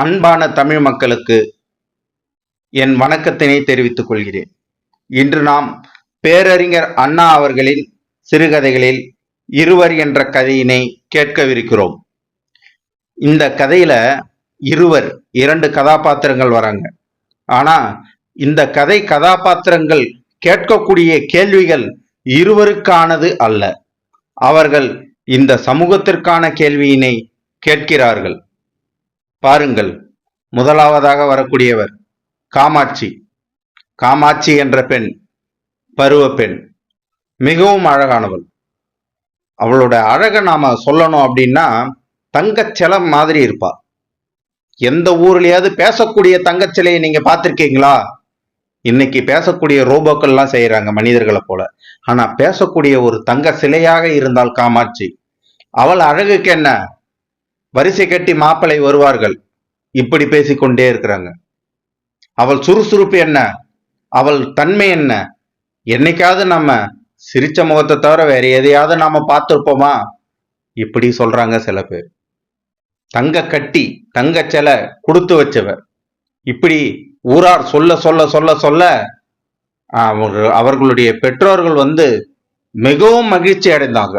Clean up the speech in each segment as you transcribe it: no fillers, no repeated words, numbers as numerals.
அன்பான தமிழ் மக்களுக்கு என் வணக்கத்தினை தெரிவித்துக் கொள்கிறேன். இன்று நாம் பேரறிஞர் அண்ணா அவர்களின் சிறுகதைகளில் இருவர் என்ற கதையினை கேட்கவிருக்கிறோம். இந்த கதையில இரண்டு கதாபாத்திரங்கள் வராங்க. ஆனா இந்த கதை கதாபாத்திரங்கள் கேட்கக்கூடிய கேள்விகள் இருவருக்கானது அல்ல. அவர்கள் இந்த சமூகத்திற்கான கேள்வியினை கேட்கிறார்கள். பாருங்கள். முதலாவதாக வரக்கூடியவர் காமாட்சி. காமாட்சி என்ற பெண் பருவ பெண், மிகவும் அழகானவள். அவளோட அழகை நாம சொல்லணும் அப்படின்னா தங்கச்சிலம் மாதிரி இருப்பா. எந்த ஊர்லயாவது பேசக்கூடிய தங்கச்சிலையை நீங்க பார்த்திருக்கீங்களா? இன்னைக்கு பேசக்கூடிய ரோபோக்கள்லாம் செய்யறாங்க மனிதர்களை போல. ஆனா பேசக்கூடிய ஒரு தங்க சிலையாக இருந்தால் காமாட்சி. அவள் அழகுக்கு என்ன, வரிசை கட்டி மாப்பிளை வருவார்கள், இப்படி பேசிக்கொண்டே இருக்கிறாங்க. அவள் சுறுசுறுப்பு என்ன, அவள் தன்மை என்ன, என்னைக்காவது நம்ம சிரிச்ச முகத்தை தவிர வேற எதையாவது நாம பார்த்திருப்போமா? இப்படி சொல்றாங்க சில பேர். தங்க கட்டி தங்க சிலை கொடுத்து வச்சவர், இப்படி ஊரார் சொல்ல சொல்ல சொல்ல சொல்ல அவர்களுடைய பெற்றோர்கள் மிகவும் மகிழ்ச்சி அடைந்தாங்க.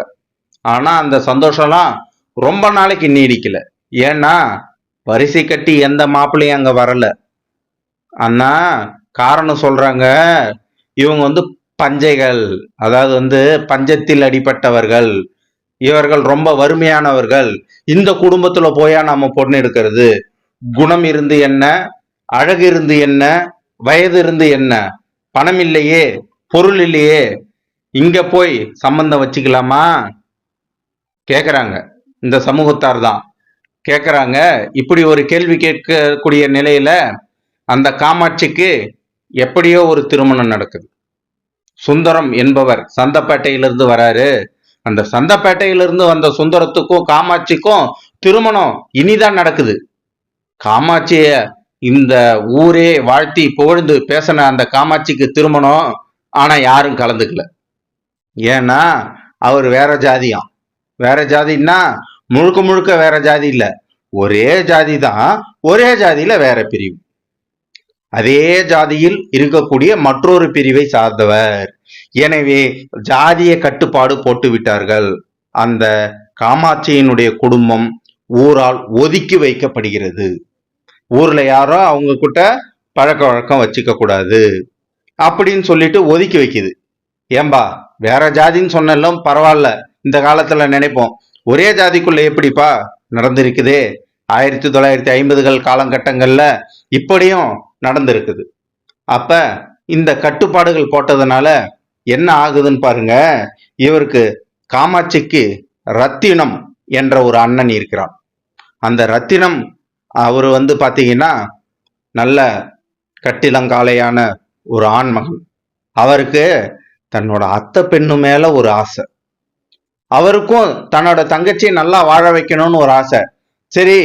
ஆனா அந்த சந்தோஷம்லாம் ரொம்ப நாளைக்கு நீடிக்கல. ஏன்னா வரிசை கட்டி எந்த மாப்பிள்ளையும் அங்க வரல. அண்ணா காரணம் சொல்றாங்க, இவங்க பஞ்சைகள், அதாவது பஞ்சத்தில் அடிப்பட்டவர்கள், இவர்கள் ரொம்ப வறுமையானவர்கள். இந்த குடும்பத்துல போயா நாம பொண்ணு எடுக்கிறது? குணம் இருந்து என்ன, அழகு இருந்து என்ன, வயது இருந்து என்ன, பணம் இல்லையே, பொருள் இல்லையே, இங்க போய் சம்பந்தம் வச்சுக்கலாமா கேக்குறாங்க. இந்த சமூகத்தார் தான் கேக்குறாங்க. இப்படி ஒரு கேள்வி கேட்கக்கூடிய நிலையில அந்த காமாட்சிக்கு எப்படியோ ஒரு திருமணம் நடக்குது. சுந்தரம் என்பவர் சந்தப்பேட்டையிலிருந்து வராரு. அந்த சந்தப்பேட்டையிலிருந்து வந்த சுந்தரத்துக்கும் காமாட்சிக்கும் திருமணம் இனிதான் நடக்குது. காமாட்சிய இந்த ஊரே வாழ்த்தி புகழ்ந்து பேசின அந்த காமாட்சிக்கு திருமணம். ஆனா யாரும் கலந்துக்கல. ஏன்னா அவர் வேற ஜாதியாம். வேற ஜாதின்னா முழுக்க முழுக்க வேற ஜாதி இல்ல, ஒரே ஜாதி தான், ஒரே ஜாதியில வேற பிரிவு. அதே ஜாதியில் இருக்கக்கூடிய மற்றொரு பிரிவை சார்ந்தவர். எனவே ஜாதிய கட்டுப்பாடு போட்டு விட்டார்கள். அந்த காமாட்சியினுடைய குடும்பம் ஊரால் ஒதுக்கி வைக்கப்படுகிறது. ஊர்ல யாரும் அவங்க கிட்ட பழக்க வழக்கம் வச்சுக்க கூடாது அப்படின்னு சொல்லிட்டு ஒதுக்கி வைக்குது. ஏம்பா வேற ஜாதின்னு சொன்னாலும் பரவாயில்ல, இந்த காலத்துல நினைப்போம், ஒரே ஜாதிக்குள்ள எப்படிப்பா நடந்திருக்குதே. 1950கள் காலகட்டங்கள்ல இப்படியும் நடந்திருக்குது. அப்ப இந்த கட்டுப்பாடுகள் போட்டதுனால என்ன ஆகுதுன்னு பாருங்க. இவருக்கு காமாட்சிக்கு ரத்தினம் என்ற ஒரு அண்ணன் இருக்கிறான். அந்த ரத்தினம் அவர் பாத்தீங்கன்னா நல்ல கட்டிலங்காலையான ஒரு ஆண்மகன். அவருக்கு தன்னோட அத்தை பெண்ணு மேல ஒரு ஆசை. அவருக்கும் தன்னோட தங்கச்சியை நல்லா வாழ வைக்கணும்னு ஒரு ஆசை. சரி,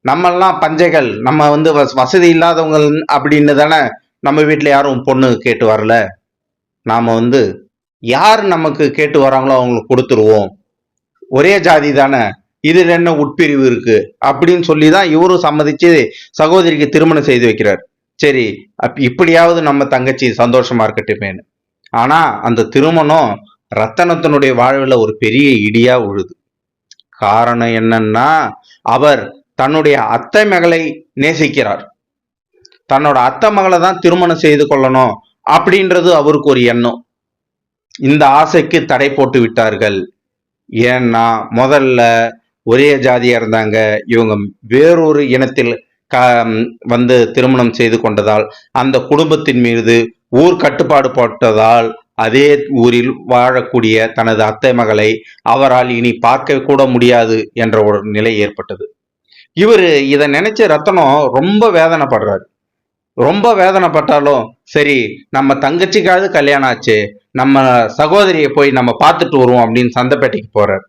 நம்மெல்லாம் பஞ்சைகள், நம்ம வசதி இல்லாதவங்க அப்படின்னு தானே நம்ம வீட்டுல யாரும் பொண்ணு கேட்டு வரல. நாம யார் நமக்கு கேட்டு வராங்களோ அவங்களுக்கு கொடுத்துருவோம், ஒரே ஜாதி தானே, இதுல என்ன உட்பிரிவு இருக்கு அப்படின்னு சொல்லிதான் இவரும் சம்மதிச்சு சகோதரிக்கு திருமணம் செய்து வைக்கிறார். சரி, இப்படியாவது நம்ம தங்கச்சி சந்தோஷமா இருக்கட்டுமேனு. ஆனா அந்த திருமணம் ரத்தனத்தினுடைய வாழ்வுல ஒரு பெரிய இடியா உழுது. காரணம் என்னன்னா, அவர் தன்னுடைய அத்தை மகளை நேசிக்கிறார். தன்னோட அத்தை மகளை தான் திருமணம் செய்து கொள்ளணும் அப்படின்றது அவருக்கு ஒரு எண்ணம். இந்த ஆசைக்கு தடை போட்டு விட்டார்கள். ஏன்னா முதல்ல ஒரே ஜாதியா இருந்தாங்க, இவங்க வேறொரு இனத்தில் திருமணம் செய்து கொண்டதால் அந்த குடும்பத்தின் மீது ஊர் கட்டுப்பாடு போட்டதால் அதே ஊரில் வாழக்கூடிய தனது அத்தை மகளை அவரால் இனி பார்க்க கூட முடியாது என்ற ஒரு நிலை ஏற்பட்டது. இவரு இதை நினைச்ச ரத்தனம் ரொம்ப வேதனைப்படுறாரு. ரொம்ப வேதனைப்பட்டாலும் சரி, நம்ம தங்கச்சிக்காவது கல்யாணம் ஆச்சு, நம்ம சகோதரியை போய் நம்ம பார்த்துட்டு வருவோம் அப்படின்னு சந்தைப்பேட்டைக்கு போறார்.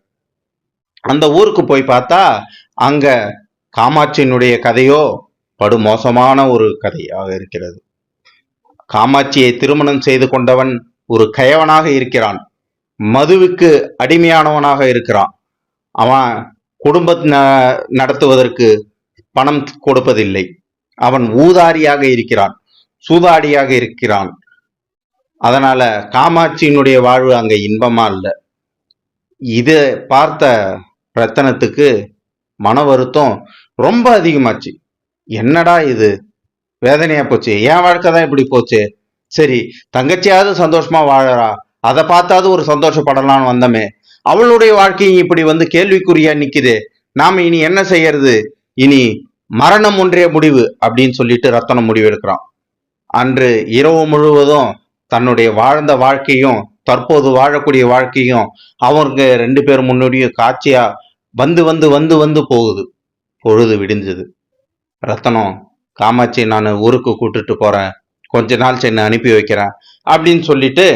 அந்த ஊருக்கு போய் பார்த்தா அங்க காமாட்சியினுடைய கதையோ படுமோசமான ஒரு கதையாக இருக்கிறது. காமாட்சியை திருமணம் செய்து கொண்டவன் ஒரு கயவனாக இருக்கிறான். மதுவுக்கு அடிமையானவனாக இருக்கிறான். அவன் குடும்பத்தை நடத்துவதற்கு பணம் கொடுப்பதில்லை. அவன் ஊதாரியாக இருக்கிறான், சூதாடியாக இருக்கிறான். அதனால காமாட்சியினுடைய வாழ்வு அங்க இன்பமா இல்ல. இத பார்த்த ரத்தனத்துக்கு மன வருத்தம் ரொம்ப அதிகமாச்சு. என்னடா இது, வேதனையா போச்சு, என் வாழ்க்கை தான் இப்படி போச்சு. சரி, தங்கச்சியாவது சந்தோஷமா வாழறா, அதை பார்த்தாவது ஒரு சந்தோஷப்படலாம்னு வந்தமே, அவளுடைய வாழ்க்கையும் இப்படி கேள்விக்குறியா நிக்குது. நாம இனி என்ன செய்யறது, இனி மரணம் ஒன்றே முடிவு அப்படின்னு சொல்லிட்டு ரத்தனம் முடிவு எடுக்கிறான். அன்று இரவு முழுவதும் தன்னுடைய வாழ்ந்த வாழ்க்கையும் தற்போது வாழக்கூடிய வாழ்க்கையும் அவங்க 2 பேர் முன்னாடியும் காட்சியா வந்து வந்து வந்து வந்து போகுது. பொழுது விடிஞ்சது. ரத்தனம், காமாட்சி நான் ஊருக்கு கூட்டிட்டு போறேன், கொஞ்ச நாள் சென்னை அனுப்பி வைக்கிறேன் அப்படின்னு சொல்லிட்டு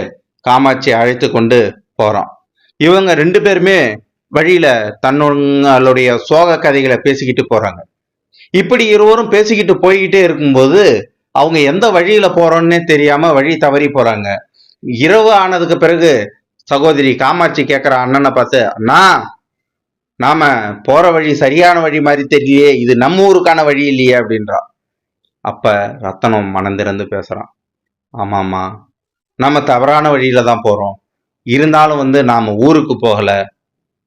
காமாட்சி அழைத்து கொண்டு போறான். இவங்க 2 பேருமே வழியில தன்னுடைய சோக கதைகளை பேசிக்கிட்டு போறாங்க. இப்படி இருவரும் பேசிக்கிட்டு போய்கிட்டே இருக்கும்போது அவங்க எந்த வழியில போறோன்னே தெரியாம வழி தவறி போறாங்க. இரவு ஆனதுக்கு பிறகு சகோதரி காமாட்சி கேட்கிற அண்ணனை பார்த்து, அண்ணா, நாம போற வழி சரியான வழி மாதிரி தெரியலையே, இது நம்ம ஊருக்கான வழி இல்லையே அப்படின்றா. அப்ப ரத்தனம் மனந்திறந்து பேசுறான். ஆமாமா, நம்ம தவறான வழியில தான் போறோம். இருந்தாலும் நாம ஊருக்கு போகல,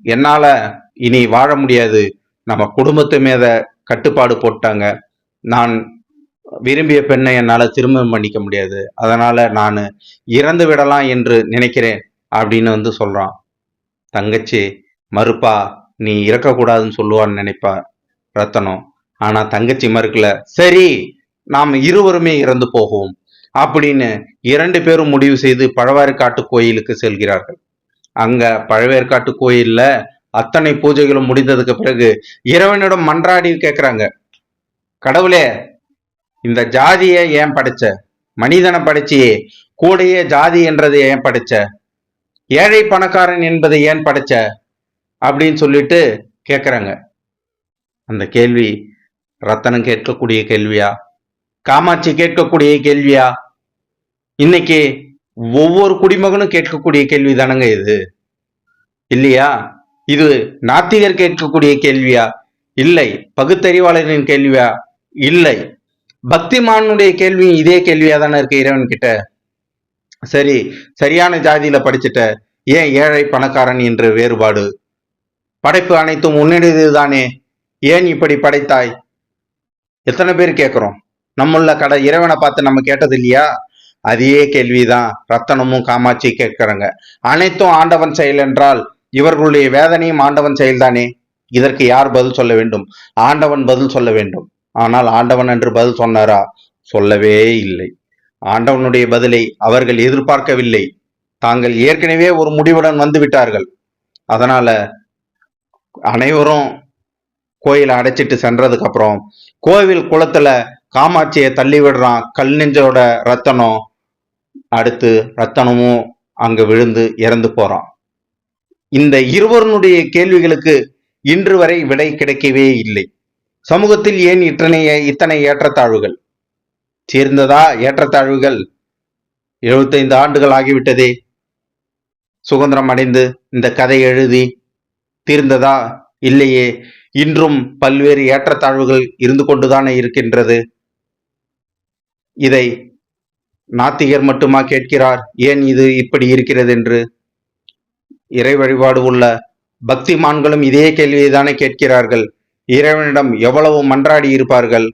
என்னால இனி வாழ முடியாது, நம்ம குடும்பத்து மீத கட்டுப்பாடு போட்டாங்க, நான் விரும்பிய பெண்ணை என்னால திருமணம் பண்ணிக்க முடியாது, அதனால நான் இறந்து விடலாம் என்று நினைக்கிறேன் அப்படின்னு சொல்றான். தங்கச்சி மறுப்பா, நீ இறக்கக்கூடாதுன்னு சொல்லுவான்னு நினைப்பா ரத்தனம். ஆனா தங்கச்சி மறுக்கல. சரி, நாம் இருவருமே இறந்து போவோம் அப்படின்னு 2 பேரும் முடிவு செய்து பழவேற்காட்டு கோயிலுக்கு செல்கிறார்கள். அங்க பழவேற்காட்டு கோயில்ல அத்தனை பூஜைகளும் முடிந்ததுக்கு பிறகு இறைவனிடம் மன்றாடி கேட்கிறாங்க, கடவுளே, இந்த ஜாதியை ஏன் படைச்ச, மனிதனை படைச்சியே, கூடையே ஜாதி என்றதை ஏன் படைச்ச, ஏழை பணக்காரன் என்பதை ஏன் படைச்ச அப்படின்னு சொல்லிட்டு கேட்கிறாங்க. அந்த கேள்வி ரத்தனம் கேட்கக்கூடிய கேள்வியா, காமாட்சி கேட்கக்கூடிய கேள்வியா? இன்னைக்கு ஒவ்வொரு குடிமகனும் கேட்கக்கூடிய கேள்வி தானங்க இது, இல்லையா? இது நாத்திகர் கேட்கக்கூடிய கேள்வியா? இல்லை. பகுத்தறிவாளரின் கேள்வியா? இல்லை. பக்திமானுடைய கேள்வி இதே கேள்வியா தானே இருக்கு இறைவன் கிட்ட. சரி, சரியான ஜாதியில படிச்சுட்ட, ஏன் ஏழை பணக்காரன் என்று வேறுபாடு? படைப்பு அனைத்தும் உன்னுடையது தானே, ஏன் இப்படி படைத்தாய்? எத்தனை பேர் கேட்கிறோம். நம்முள்ள இறைவனை பார்த்து நம்ம கேட்டது இல்லையா? அதே கேள்விதான் ரத்தனமும் காமாட்சி கேட்கிறாங்க. அனைத்தும் ஆண்டவன் செயல் என்றால் இவர்களுடைய வேதனையும் ஆண்டவன் செயல்தானே. இதற்கு யார் பதில் சொல்ல வேண்டும்? ஆண்டவன் பதில் சொல்ல வேண்டும். ஆனால் ஆண்டவன் என்று பதில் சொன்னாரா? சொல்லவே இல்லை. ஆண்டவனுடைய பதிலை அவர்கள் எதிர்பார்க்கவில்லை. தாங்கள் ஏற்கனவே ஒரு முடிவுடன் வந்து விட்டார்கள். அதனால அனைவரும் கோயிலை அடைச்சிட்டு சென்றதுக்கு அப்புறம் கோவில் குளத்துல காமாட்சியை தள்ளி விடுறான் கல் நெஞ்சோட ரத்தனம். அடுத்து ரத்தனமும் அங்க விழுந்து இறந்து போறான். இந்த இருவருடைய கேள்விகளுக்கு இன்று வரை விடை கிடைக்கவே இல்லை. சமூகத்தில் ஏன் இத்தனை ஏற்றத்தாழ்வுகள்? சேர்ந்ததா ஏற்றத்தாழ்வுகள்? 75 ஆண்டுகள் ஆகிவிட்டதே சுதந்திரம் அடைந்து இந்த கதை எழுதி. தீர்ந்ததா? இல்லையே. இன்றும் பல்வேறு ஏற்றத்தாழ்வுகள் இருந்து கொண்டுதானே இருக்கின்றது. இதை நாத்திகர் மட்டுமா கேட்கிறார், ஏன் இது இப்படி இருக்கிறது என்று? இறை வழிபாடு உள்ள பக்திமான்களும் இதே கேள்வியை தானே கேட்கிறார்கள். இறைவனிடம் எவ்வளவு மன்றாடி இருப்பார்கள்,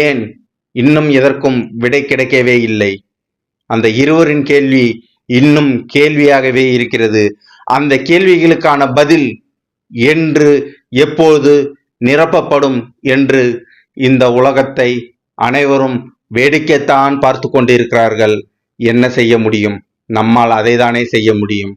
ஏன் இன்னும் எதற்கும் விடை கிடைக்கவே இல்லை? அந்த இருவரின் கேள்வி இன்னும் கேள்வியாகவே இருக்கிறது. அந்த கேள்விகளுக்கான பதில் என்று எப்போது நிரப்பப்படும் என்று இந்த உலகத்தை அனைவரும் வேடிக்கைத்தான் பார்த்து கொண்டிருக்கிறார்கள். என்ன செய்ய முடியும்? நம்மால் அதை தானே செய்ய முடியும்.